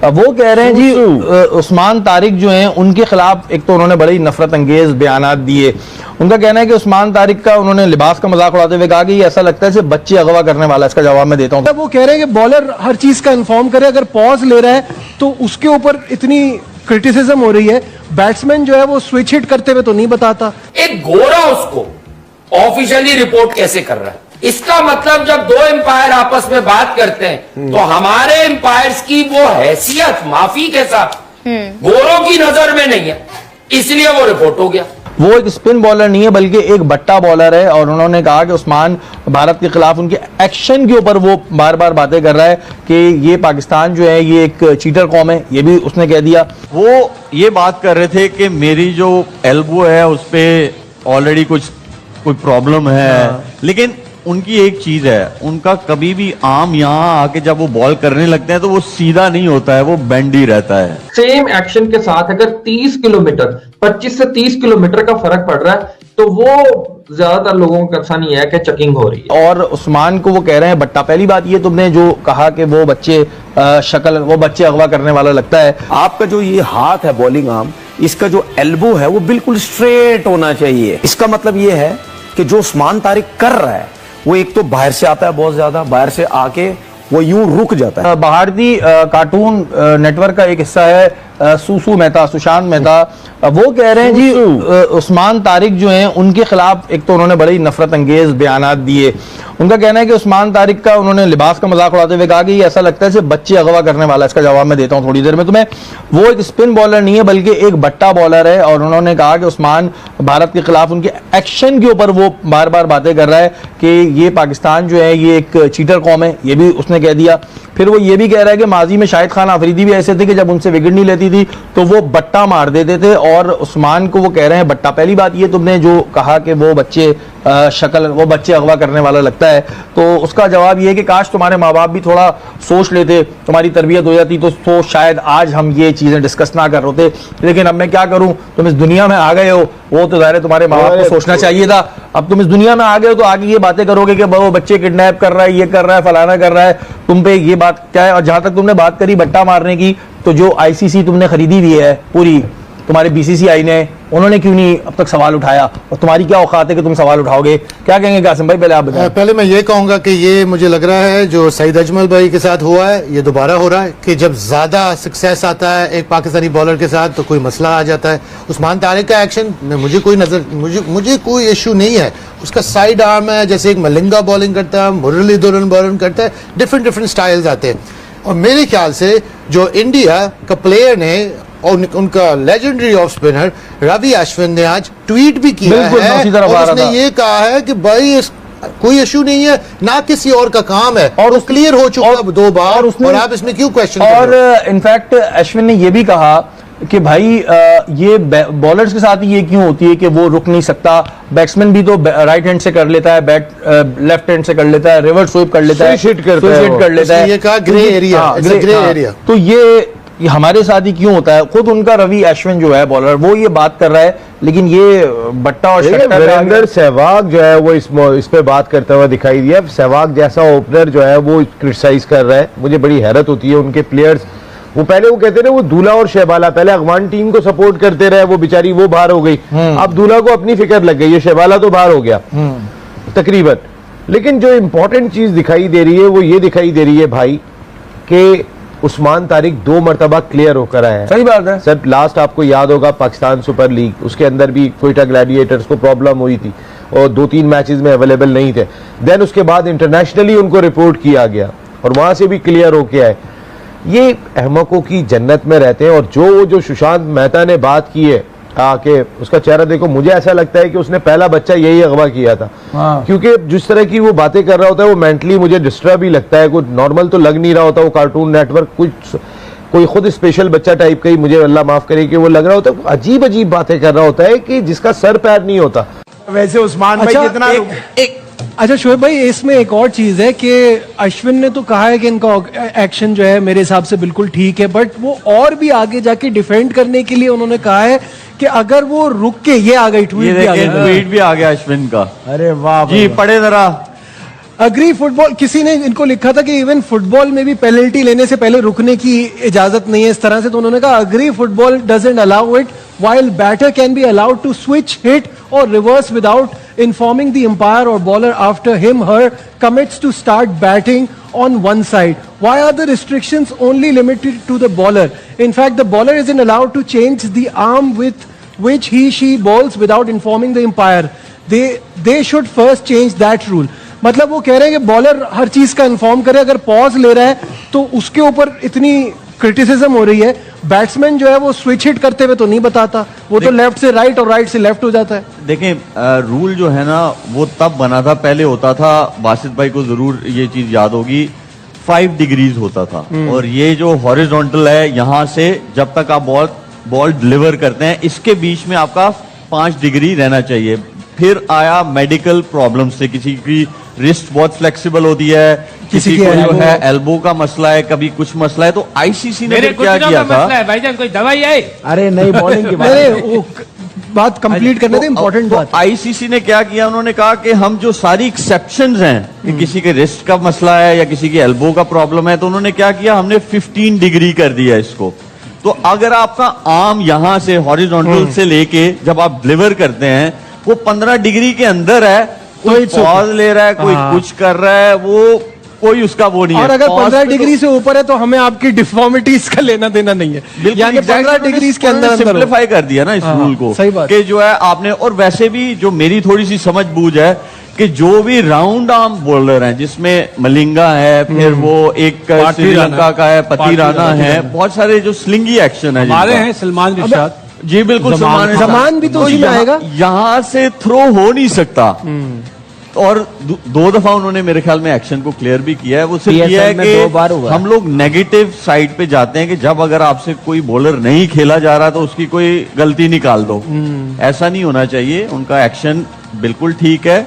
वो कह रहे हैं जी उस्मान तारिक जो हैं उनके खिलाफ एक तो उन्होंने बड़े ही नफरत अंगेज बयानात दिए। उनका कहना है कि उस्मान तारिक का उन्होंने लिबास का मजाक उड़ाते हुए कहा कि ऐसा लगता है जैसे बच्चे अगवा करने वाला है। इसका जवाब मैं देता हूँ। वो कह रहे हैं कि बॉलर हर चीज का इन्फॉर्म करे, अगर पॉज ले रहा है तो उसके ऊपर इतनी क्रिटिसिज्म हो रही है, बैट्समैन जो है वो स्विच हिट करते हुए तो नहीं बताता। एक गोरा उसको ऑफिशियली रिपोर्ट कैसे कर रहा है? इसका मतलब जब दो एम्पायर आपस में बात करते हैं तो हमारे एम्पायर्स की वो हैसियत माफी के साथ गोरों की नजर में नहीं है, इसलिए वो रिपोर्ट हो गया। वो एक स्पिन बॉलर नहीं है बल्कि एक बट्टा बॉलर है। और उन्होंने कहा कि उस्मान भारत के खिलाफ उनके एक्शन के ऊपर वो बार बार बातें कर रहा है कि ये पाकिस्तान जो है ये एक चीटर कौम है, ये भी उसने कह दिया। वो ये बात कर रहे थे कि मेरी जो एल्बो है उस पर ऑलरेडी कोई प्रॉब्लम है, लेकिन उनकी एक चीज है, उनका कभी भी आम यहाँ आके जब वो बॉल करने लगते हैं तो वो सीधा नहीं होता है, वो बेंडी रहता है। सेम एक्शन के साथ अगर 30 किलोमीटर 25 से 30 किलोमीटर का फर्क पड़ रहा है तो वो ज्यादातर लोगों का ऐसा नहीं है कि चेकिंग हो रही है। और उस्मान को वो कह रहे हैं बट्टा। पहली बात ये तुमने जो कहा कि वो बच्चे वो बच्चे अगवा करने वाला लगता है। आपका जो ये हाथ है बॉलिंग आर्म, इसका जो एल्बो है वो बिल्कुल स्ट्रेट होना चाहिए। इसका मतलब ये है कि जो उस्मान तारिक कर रहा है वो एक तो बाहर से आता है, बहुत ज्यादा बाहर से आके वो यूं रुक जाता है। भारतीय कार्टून नेटवर्क का एक हिस्सा है सुसु मेहता, सुशांत मेहता। वो कह रहे हैं जी उस्मान तारिक जो हैं उनके खिलाफ एक तो उन्होंने बड़े ही नफरत अंगेज बयानात दिए। उनका कहना है कि उस्मान तारिक का उन्होंने लिबास का मजाक उड़ाते हुए कहा कि ऐसा लगता है जैसे बच्चे अगवा करने वाला है। इसका जवाब मैं देता हूँ थोड़ी देर में तुम्हें। वो एक स्पिन बॉलर नहीं है बल्कि एक बट्टा बॉलर है। और उन्होंने कहा कि उस्मान भारत के खिलाफ उनके एक्शन के ऊपर वो बार बार बातें कर रहा है कि ये पाकिस्तान जो है ये एक चीटर कौम है, ये भी उसने कह दिया। फिर वो ये भी कह रहा है कि माजी में शाहिद खान अफरीदी भी ऐसे थे कि जब उनसे विकेट नहीं लेती थी तो वो बट्टा मार देते थे। और उस्मान को वो कह रहे हैं बट्टा। पहली बात ये तुमने जो कहा कि वो बच्चे वो बच्चे अगवा करने वाला लगता है, तो उसका जवाब ये है कि काश तुम्हारे माँ बाप भी थोड़ा सोच लेते, तुम्हारी तरबियत हो जाती तो शायद आज हम ये चीजें डिस्कस ना कर रहे थे। लेकिन अब मैं क्या करूं, तुम इस दुनिया में आ गए हो, वो तो ज़ाहिर है तुम्हारे माँ बाप को सोचना चाहिए था। अब तुम इस दुनिया में आ गए हो तो आगे ये बातें करोगे कि वो बच्चे किडनैप कर रहा है, ये कर रहा है, फलाना कर रहा है, तुम पे ये बात क्या है। और जहां तक तुमने बात करी बट्टा मारने की, तो जो आईसीसी तुमने खरीदी हुई है पूरी, तुम्हारे बीसीसीआई ने, उन्होंने क्यों नहीं अब तक सवाल उठाया? और तुम्हारी क्या औकात है कि तुम सवाल उठाओगे? क्या कहेंगे कासिम भाई, पहले आप बताएं। पहले मैं ये कहूंगा कि ये मुझे लग रहा है जो सईद अजमल भाई के साथ हुआ है ये दोबारा हो रहा है कि जब ज्यादा सक्सेस आता है एक पाकिस्तानी बॉलर के साथ तो कोई मसला आ जाता है। उस्मान तारिक का एक्शन में मुझे कोई इशू नहीं है। उसका साइड आर्म है, जैसे एक मलिंगा बॉलिंग करता है, मुरलीधरन बॉलिंग करता है, डिफरेंट स्टाइल्स आते हैं। और मेरे ख्याल से जो इंडिया का प्लेयर ने और उनका legendary off spinner Ravi Ashwin ने आज ट्वीट भी किया है और उसने ये कहा है कि भाई कोई इशू नहीं है, ना किसी और का काम है और क्लियर हो चुका है 2 बार और आप इसमें क्यों क्वेश्चन। और इनफैक्ट अश्विन ने ये भी कहा कि भाई ये बॉलर्स के साथ ही ये क्यों होती है कि वो रुक नहीं सकता, बैट्समैन भी तो राइट हैंड से कर लेता है, लेफ्ट हैंड से कर लेता है, रिवर्स स्वीप कर लेता है, हिट कर लेता है, ये कहा ग्रे एरिया। तो ये हमारे साथ ही क्यों होता है? खुद उनका रवि अश्विन जो है बॉलर, वो ये बात कर रहा है, लेकिन ये बट्टा और वीरेंद्र सहवाग जो है वो इस पे बात करता हुआ दिखाई दिया। सहवाग जैसा ओपनर जो है वो क्रिटिसाइज कर रहा है। मुझे बड़ी हैरत होती है उनके प्लेयर्स, वो पहले वो कहते थे वो दूल्हा और शहबाला, पहले अफगान टीम को सपोर्ट करते रहे, वो बेचारी वो बाहर हो गई, अब दूल्हा को अपनी फिक्र लग गई है, शहबाला तो बाहर हो गया तकरीबन। लेकिन जो इंपॉर्टेंट चीज दिखाई दे रही है वो ये दिखाई दे रही है भाई कि उस्मान तारिक 2 मरतबा क्लियर होकर आए हैं। सही बात है सर। लास्ट आपको याद होगा पाकिस्तान सुपर लीग, उसके अंदर भी क्वेटा ग्लैडिएटर्स को प्रॉब्लम हुई थी और 2-3 मैचेस में अवेलेबल नहीं थे। देन उसके बाद इंटरनेशनली उनको रिपोर्ट किया गया और वहां से भी क्लियर होके आए। ये अहमकों की जन्नत में रहते हैं। और जो सुशांत मेहता ने बात की है आके, उसका चेहरा देखो, मुझे ऐसा लगता है कि उसने पहला बच्चा यही अगवा किया था। क्योंकि जिस तरह की वो बातें कर रहा होता है वो मेंटली मुझे डिस्टर्ब ही लगता है, कुछ नॉर्मल तो लग नहीं रहा होता। वो कार्टून नेटवर्क कोई खुद स्पेशल बच्चा टाइप का ही, मुझे अल्लाह माफ करे कि वो लग रहा होता है, अजीब अजीब बातें कर रहा होता है कि जिसका सर पैर नहीं होता। वैसे उस्मान भाई जितना अच्छा शोएब भाई, इसमें एक और चीज है कि अश्विन ने तो कहा है कि इनका एक्शन जो है मेरे हिसाब से बिल्कुल ठीक है, बट वो और भी आगे जाके डिफेंड करने के लिए उन्होंने कहा है कि अगर वो रुक के, ये आ गई ट्वीट भी आ गया अश्विन का। अरे वाह जी, पढ़े जरा। अग्री फुटबॉल, किसी ने इनको लिखा था कि इवन फुटबॉल में भी पेनल्टी लेने से पहले रुकने की इजाजत नहीं है इस तरह से, तो उन्होंने कहा agree football doesn't allow it, while batter can be allowed to switch, hit or reverse without informing the umpire or bowler after him/her commits to start batting on one side. Why are the restrictions only limited to the bowler? In fact, the bowler isn't allowed to change the arm with which he/she bowls without informing the umpire. They should first change that rule. मतलब वो कह रहे हैं कि bowler हर चीज का inform करे, अगर पॉज ले रहा है तो उसके ऊपर इतनी क्रिटिसिज्म हो रही है, बैट्समैन जो है वो स्विच हिट करते हुए तो नहीं बताता, वो तो लेफ्ट से राइट और राइट से लेफ्ट हो जाता है। देखें, रूल जो है ना वो तब बना था, पहले होता था, बासित भाई को जरूर ये चीज याद होगी, 5 डिग्रीज होता था, और ये जो हॉरिजॉन्टल है यहां से जब तक आप बॉल डिलीवर करते हैं इसके बीच में आपका 5 डिग्री रहना चाहिए। फिर आया मेडिकल प्रॉब्लम से, किसी की रिस्ट बहुत फ्लेक्सिबल होती है, किसी को जो है एल्बो का मसला है, कभी कुछ मसला है, तो आईसीसी ने फिर क्या किया था, भाईजान कोई दवाई है? अरे नहीं, बॉलिंग की बात कंप्लीट करने थे, इंपॉर्टेंट बात। आईसीसी ने क्या किया, उन्होंने कहा कि हम जो सारी एक्सेप्शंस हैं कि किसी के रिस्ट का मसला है या किसी की एल्बो का प्रॉब्लम है, तो उन्होंने क्या किया, हमने 15 डिग्री कर दिया इसको। तो अगर आपका आर्म यहां से हॉरिजॉन्टल से लेके जब आप डिलीवर करते हैं वो 15 डिग्री के अंदर है, कोई पॉज ले रहा है, कोई कुछ कर रहा है, वो कोई उसका वो नहीं है। और अगर 15 डिग्री से ऊपर है तो हमें आपकी डिफॉर्मिटीज का लेना देना नहीं है, यानी 15 डिग्री के अंदर सिंप्लीफाई कर दिया ना इस रूल को, सही बात कि जो है आपने। और वैसे भी जो मेरी थोड़ी सी समझ बूझ है कि जो भी राउंड आर्म बॉलर हैं, जिसमें मलिंगा है, फिर वो एक श्रीलंका का है, पतिराना है, बहुत सारे जो स्लिंगी एक्शन है हमारे हैं, सलमान रिशाद जी बिल्कुल, जमान भी तो उसी में आएगा, यहां से थ्रो हो नहीं सकता। और 2 दफा उन्होंने मेरे ख्याल में एक्शन को क्लियर भी किया है। वो सिर्फ ये है कि हम लोग नेगेटिव साइड पे जाते हैं कि जब अगर आपसे कोई बॉलर नहीं खेला जा रहा तो उसकी कोई गलती निकाल दो, ऐसा नहीं होना चाहिए। उनका एक्शन बिल्कुल ठीक है।